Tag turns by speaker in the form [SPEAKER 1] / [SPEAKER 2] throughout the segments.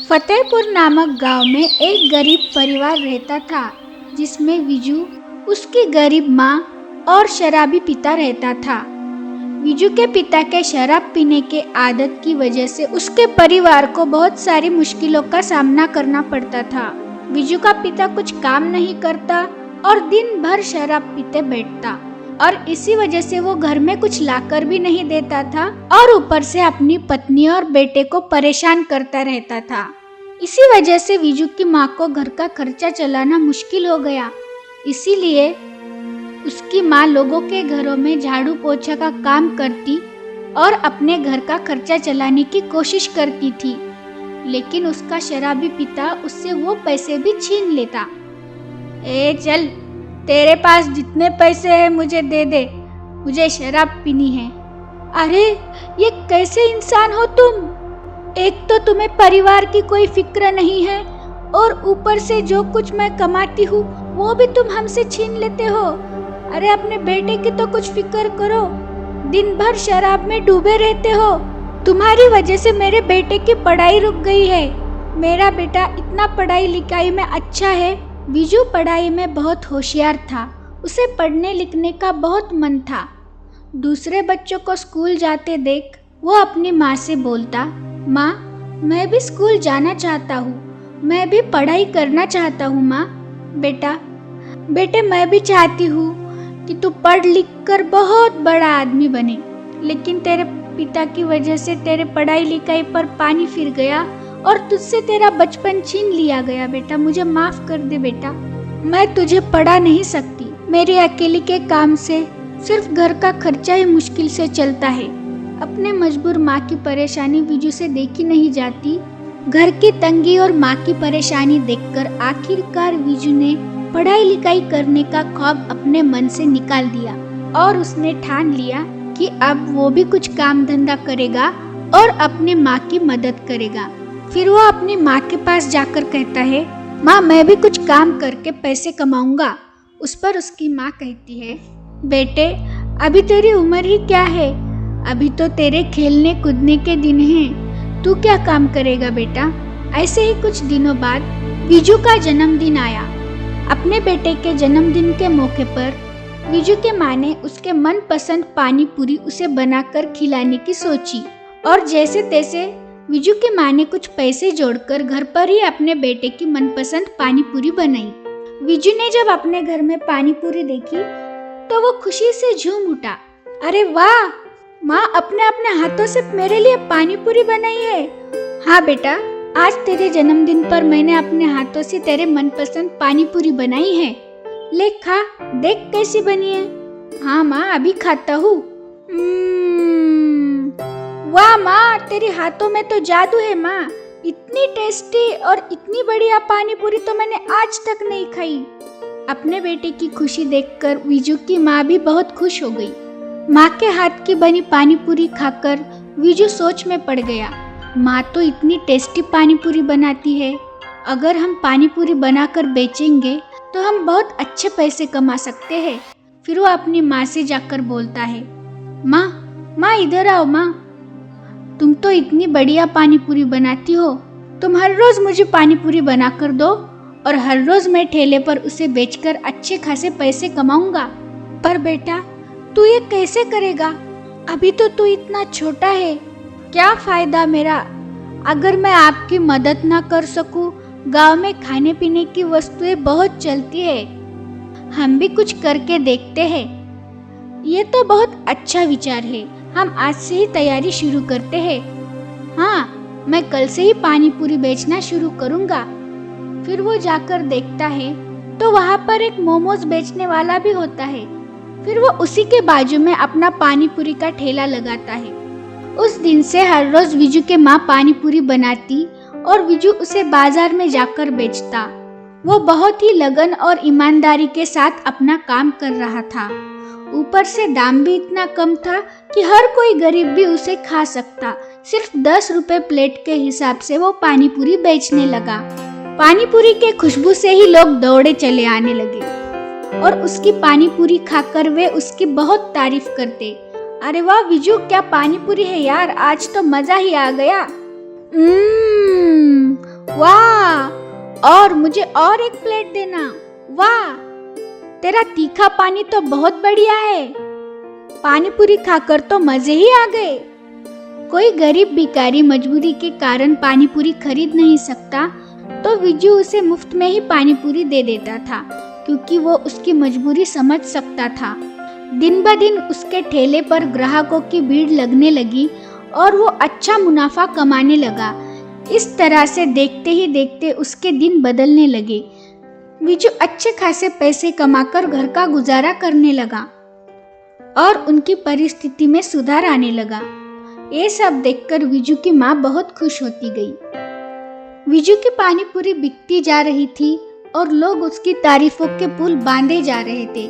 [SPEAKER 1] फतेहपुर नामक गांव में एक गरीब परिवार रहता था, जिसमें विजू, उसकी गरीब माँ और शराबी पिता रहता था। विजू के पिता के शराब पीने के आदत की वजह से उसके परिवार को बहुत सारी मुश्किलों का सामना करना पड़ता था। विजू का पिता कुछ काम नहीं करता और दिन भर शराब पीते बैठता और इसी वजह से वो घर में कुछ लाकर भी नहीं देता था और ऊपर से अपनी पत्नी और बेटे को परेशान करता रहता था। इसी वजह से विजू की माँ को घर का खर्चा चलाना मुश्किल हो गया। इसीलिए उसकी माँ लोगों के घरों में झाड़ू पोछा का काम करती और अपने घर का खर्चा चलाने की कोशिश करती थी, लेकिन उसका शराबी पिता उससे वो पैसे भी छीन लेता। चल, तेरे पास जितने पैसे हैं मुझे दे दे, मुझे शराब पीनी है। अरे ये कैसे इंसान हो तुम? एक तो तुम्हें परिवार की कोई फिक्र नहीं है और ऊपर से जो कुछ मैं कमाती हूँ वो भी तुम हमसे छीन लेते हो। अरे अपने बेटे की तो कुछ फिक्र करो, दिन भर शराब में डूबे रहते हो। तुम्हारी वजह से मेरे बेटे की पढ़ाई रुक गई है। मेरा बेटा इतना पढ़ाई लिखाई में अच्छा है। विजू पढ़ाई में बहुत होशियार था, उसे पढ़ने लिखने का बहुत मन था। दूसरे बच्चों को स्कूल जाते देख वो अपनी माँ से बोलता, माँ मैं भी स्कूल जाना चाहता हूँ, मैं भी पढ़ाई करना चाहता हूँ। माँ बेटे मैं भी चाहती हूँ कि तू पढ़ लिख कर बहुत बड़ा आदमी बने, लेकिन तेरे पिता की वजह से तेरे पढ़ाई लिखाई पर पानी फिर गया और तुझसे तेरा बचपन छीन लिया गया। बेटा मुझे माफ कर दे बेटा, मैं तुझे पढ़ा नहीं सकती। मेरी अकेली के काम से सिर्फ घर का खर्चा ही मुश्किल से चलता है। अपने मजबूर माँ की परेशानी विजू से देखी नहीं जाती। घर की तंगी और माँ की परेशानी देखकर आखिरकार विजू ने पढ़ाई लिखाई करने का ख्वाब अपने मन से निकाल दिया और उसने ठान लिया कि अब वो भी कुछ काम धंधा करेगा और अपनी माँ की मदद करेगा। फिर वो अपनी माँ के पास जाकर कहता है, माँ मैं भी कुछ काम करके पैसे कमाऊंगा। उस पर उसकी माँ कहती है, बेटे अभी तेरी उम्र ही क्या है, अभी तो तेरे खेलने कूदने के दिन हैं, तू क्या काम करेगा बेटा। ऐसे ही कुछ दिनों बाद विजू का जन्मदिन आया। अपने बेटे के जन्मदिन के मौके पर विजू के माँ ने उसके मनपसंद पानी पूरी उसे बनाकर खिलाने की सोची और जैसे तैसे विजू की माँ ने कुछ पैसे जोड़कर घर पर ही अपने बेटे की मनपसंद पानी पूरी बनाई। विजू ने जब अपने घर में पानी पूरी देखी तो वो खुशी से झूम उठा। अरे वाह, माँ अपने अपने हाथों से मेरे लिए पानी पूरी बनाई है। हाँ बेटा, आज तेरे जन्मदिन पर मैंने अपने हाथों से तेरे मनपसंद पानी पूरी बनाई है, ले खा, देख कैसी बनी है। हाँ माँ अभी खाता हूँ। वाह माँ, तेरे हाथों में तो जादू है माँ, इतनी टेस्टी और इतनी बढ़िया पानी पूरी तो मैंने आज तक नहीं खाई। अपने बेटे की खुशी देखकर विजू की माँ भी बहुत खुश हो गई। माँ के हाथ की बनी पानी पूरी खाकर विजू सोच में पड़ गया, माँ तो इतनी टेस्टी पानी पूरी बनाती है, अगर हम पानी पूरी बनाकर बेचेंगे तो हम बहुत अच्छे पैसे कमा सकते हैं। फिर वो अपनी माँ से जाकर बोलता है, माँ इधर आओ माँ, तुम तो इतनी बढ़िया पानी पूरी बनाती हो, तुम हर रोज मुझे पानी पूरी बना कर दो और हर रोज मैं ठेले पर उसे बेचकर अच्छे खासे पैसे कमाऊंगा। पर बेटा तू ये कैसे करेगा, अभी तो तू इतना छोटा है, क्या फायदा मेरा अगर मैं आपकी मदद ना कर सकूं। गांव में खाने पीने की वस्तुएं बहुत चलती है, हम भी कुछ करके देखते हैं। ये तो बहुत अच्छा विचार है, हम आज से ही तैयारी शुरू करते हैं। हाँ मैं कल से ही पानी पूरी बेचना शुरू करूँगा। फिर वो जाकर देखता है तो वहाँ पर एक मोमोज बेचने वाला भी होता है। फिर वो उसी के बाजू में अपना पानी पूरी का ठेला लगाता है। उस दिन से हर रोज विजू के माँ पानी पूरी बनाती और विजू उसे बाजार में जाकर बेचता। वो बहुत ही लगन और ईमानदारी के साथ अपना काम कर रहा था। ऊपर से दाम भी इतना कम था कि हर कोई गरीब भी उसे खा सकता। सिर्फ 10 रुपए प्लेट के हिसाब से वो पानी पूरी बेचने लगा। पानी पूरी के खुशबू से ही लोग दौड़े चले आने लगे और उसकी पानी पूरी खाकर वे उसकी बहुत तारीफ करते। अरे वाह विजू, क्या पानी पूरी है यार, आज तो मजा ही आ गया। वाह, और मुझे और एक प्लेट देना। वाह, तेरा तीखा पानी तो बहुत बढ़िया है। पानी पूरी खाकर तो मजे ही आ गए। कोई गरीब भिखारी मजबूरी के कारण पानी पूरी खरीद नहीं सकता तो विजू उसे मुफ्त में ही पानी पूरी दे देता था, क्योंकि वो उसकी मजबूरी समझ सकता था। दिन ब दिन उसके ठेले पर ग्राहकों की भीड़ लगने लगी और वो अच्छा मुनाफा कमाने लगा। इस तरह से देखते ही देखते उसके दिन बदलने लगे। विजू अच्छे खासे पैसे कमाकर घर का गुजारा करने लगा और उनकी परिस्थिति में सुधार आने लगा। ये सब देखकर विजू की माँ बहुत खुश होती गई। विजू की पानी पूरी बिकती जा रही थी और लोग उसकी तारीफों के पुल बांधे जा रहे थे।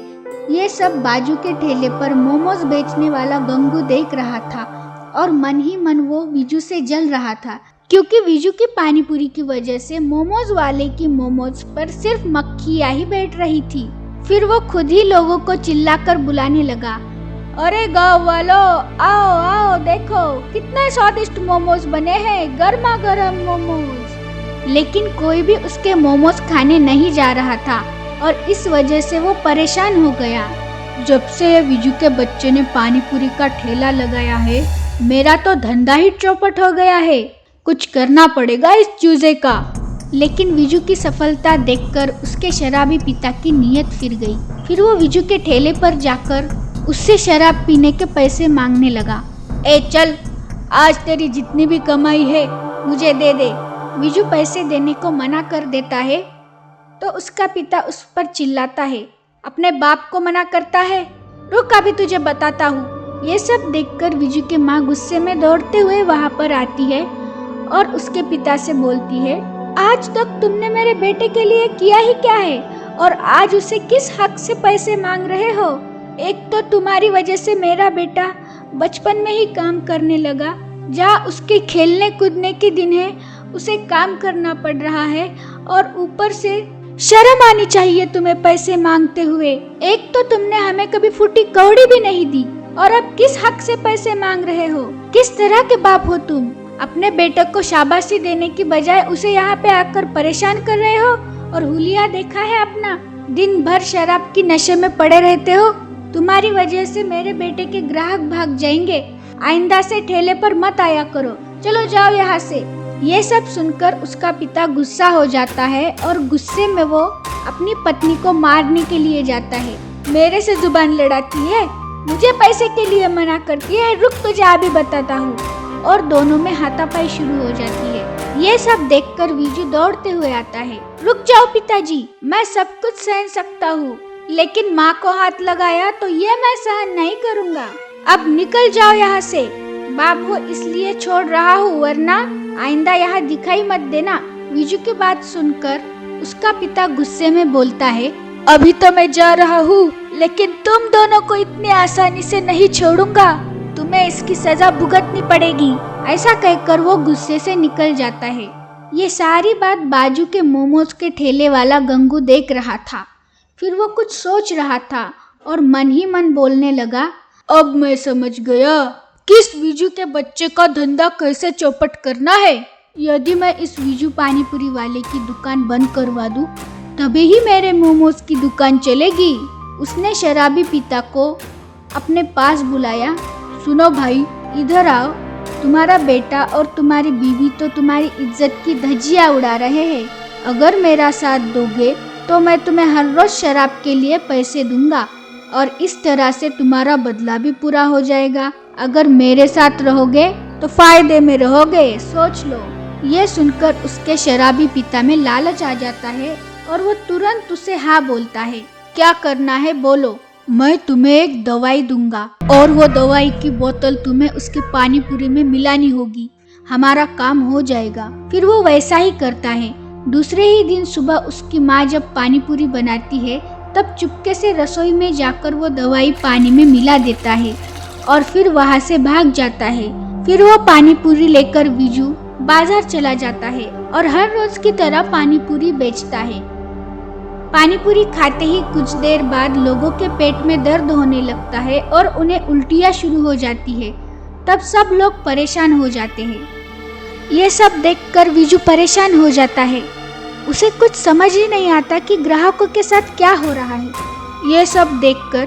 [SPEAKER 1] ये सब बाजू के ठेले पर मोमोज बेचने वाला गंगू देख रहा था और मन ही मन वो विजू से जल रहा था, क्योंकि विजू की पानी पूरी की वजह से मोमोज वाले की मोमोज पर सिर्फ मक्खियाँ ही बैठ रही थी। फिर वो खुद ही लोगों को चिल्लाकर बुलाने लगा, अरे गाँव वालों, आओ आओ, देखो कितने स्वादिष्ट मोमोज बने हैं, गर्मा गर्म मोमोज। लेकिन कोई भी उसके मोमोज खाने नहीं जा रहा था और इस वजह से वो परेशान हो गया। जब से विजू के बच्चे ने पानी पूरी का ठेला लगाया है, मेरा तो धंधा ही चौपट हो गया है। कुछ करना पड़ेगा इस चूजे का। लेकिन विजू की सफलता देखकर उसके शराबी पिता की नीयत फिर गई। फिर वो विजू के ठेले पर जाकर उससे शराब पीने के पैसे मांगने लगा। ए चल, आज तेरी जितनी भी कमाई है मुझे दे दे। विजू पैसे देने को मना कर देता है तो उसका पिता उस पर चिल्लाता है, अपने बाप को मना करता है, रुक अभी तुझे बताता हूँ। ये सब देखकर विजू की माँ गुस्से में दौड़ते हुए वहाँ पर आती है और उसके पिता से बोलती है, आज तक तुमने मेरे बेटे के लिए किया ही क्या है और आज उसे किस हक से पैसे मांग रहे हो? एक तो तुम्हारी वजह से मेरा बेटा बचपन में ही काम करने लगा, जहाँ उसके खेलने कूदने के दिन है उसे काम करना पड़ रहा है और ऊपर से शर्म आनी चाहिए तुम्हें पैसे मांगते हुए। एक तो तुमने हमें कभी फूटी कौड़ी भी नहीं दी और अब किस हक से पैसे मांग रहे हो? किस तरह के बाप हो तुम? अपने बेटे को शाबाशी देने की बजाय उसे यहाँ पे आकर परेशान कर रहे हो और हुलिया देखा है अपना, दिन भर शराब की नशे में पड़े रहते हो। तुम्हारी वजह से मेरे बेटे के ग्राहक भाग जाएंगे। आइंदा से ठेले पर मत आया करो, चलो जाओ यहाँ से। ये सब सुनकर उसका पिता गुस्सा हो जाता है और गुस्से में वो अपनी पत्नी को मारने के लिए जाता है। मेरे से जुबान लड़ाती है, मुझे पैसे के लिए मना करती है, रुक तुझे अभी बताता हूँ। और दोनों में हाथापाई शुरू हो जाती है। ये सब देखकर विजू दौड़ते हुए आता है। रुक जाओ पिताजी, मैं सब कुछ सहन सकता हूँ, लेकिन माँ को हाथ लगाया तो ये मैं सहन नहीं करूँगा। अब निकल जाओ यहाँ से। बाबू इसलिए छोड़ रहा हूँ, वरना आइंदा यहाँ दिखाई मत देना। विजू की बात सुनकर उसका पिता गुस्से में बोलता है, अभी तो मैं जा रहा हूँ, लेकिन तुम दोनों को इतनी आसानी से नहीं छोड़ूंगा, तुम्हें इसकी सजा भुगतनी पड़ेगी। ऐसा कहकर वो गुस्से से निकल जाता है। ये सारी बात बाजू के मोमोज के ठेले वाला गंगू देख रहा था। फिर वो कुछ सोच रहा था और मन ही मन बोलने लगा, अब मैं समझ गया किस विजू के बच्चे का धंधा कैसे चौपट करना है। यदि मैं इस विजू पानीपुरी वाले की दुकान बंद करवा दूं, तभी ही मेरे मोमोज की दुकान चलेगी। उसने शराबी पिता को अपने पास बुलाया। सुनो भाई, इधर आओ। तुम्हारा बेटा और तुम्हारी बीवी तो तुम्हारी इज्जत की धज्जियां उड़ा रहे हैं। अगर मेरा साथ दोगे तो मैं तुम्हें हर रोज शराब के लिए पैसे दूंगा और इस तरह से तुम्हारा बदला भी पूरा हो जाएगा। अगर मेरे साथ रहोगे तो फायदे में रहोगे, सोच लो। ये सुनकर उसके शराबी पिता में लालच आ जाता है और वो तुरंत उसे हाँ बोलता है। क्या करना है बोलो, मैं तुम्हें एक दवाई दूंगा और वो दवाई की बोतल तुम्हें उसके पानी पूरी में मिलानी होगी, हमारा काम हो जाएगा। फिर वो वैसा ही करता है। दूसरे ही दिन सुबह उसकी माँ जब पानी पूरी बनाती है तब चुपके से रसोई में जाकर वो दवाई पानी में मिला देता है और फिर वहाँ से भाग जाता है। फिर वो पानी पूरी लेकर विजू बाजार चला जाता है और हर रोज की तरह पानी पूरी बेचता है। पानी पूरी खाते ही कुछ देर बाद लोगों के पेट में दर्द होने लगता है और उन्हें उल्टियाँ शुरू हो जाती है। तब सब लोग परेशान हो जाते हैं। ये सब देखकर विजू परेशान हो जाता है। उसे कुछ समझ ही नहीं आता कि ग्राहकों के साथ क्या हो रहा है। ये सब देखकर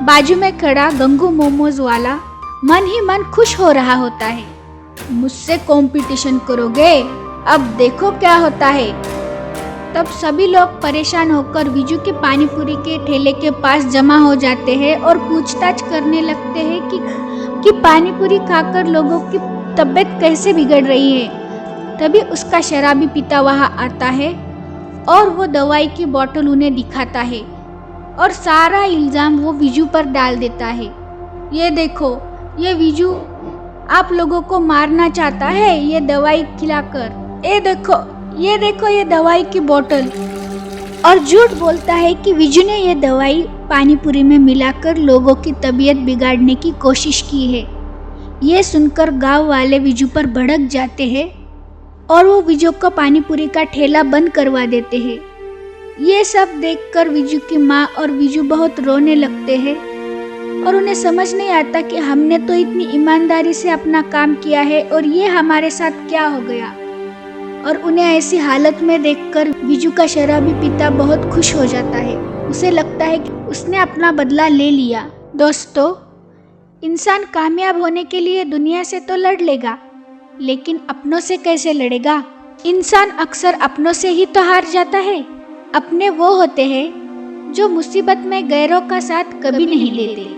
[SPEAKER 1] बाजू में खड़ा गंगू मोमोज वाला मन ही मन खुश हो रहा होता है। मुझसे कंपटीशन करोगे? अब देखो क्या होता है। तब सभी लोग परेशान होकर विजू के पानीपुरी के ठेले के पास जमा हो जाते हैं और पूछताछ करने लगते हैं कि पानीपुरी खाकर लोगों की तबीयत कैसे बिगड़ रही है। तभी उसका शराबी पिता वहां आता है और वो दवाई की बोतल उन्हें दिखाता है और सारा इल्जाम वो विजू पर डाल देता है। ये देखो, ये विजू आप लोगों को मारना चाहता है ये दवाई खिलाकर। ये देखो ये दवाई की बोतल। और झूठ बोलता है कि विजू ने ये दवाई पानीपुरी में मिलाकर लोगों की तबीयत बिगाड़ने की कोशिश की है। ये सुनकर गांव वाले विजू पर भड़क जाते हैं और वो विजू को पानीपुरी का ठेला बंद करवा देते हैं। ये सब देखकर विजू की माँ और विजू बहुत रोने लगते हैं और उन्हें समझ नहीं आता कि हमने तो इतनी ईमानदारी से अपना काम किया है और ये हमारे साथ क्या हो गया। और उन्हें ऐसी हालत में देखकर विजू का शराबी पिता बहुत खुश हो जाता है। उसे लगता है कि उसने अपना बदला ले लिया। दोस्तों, इंसान कामयाब होने के लिए दुनिया से तो लड़ लेगा, लेकिन अपनों से कैसे लड़ेगा? इंसान अक्सर अपनों से ही तो हार जाता है। अपने वो होते हैं जो मुसीबत में गैरों का साथ कभी नहीं लेते।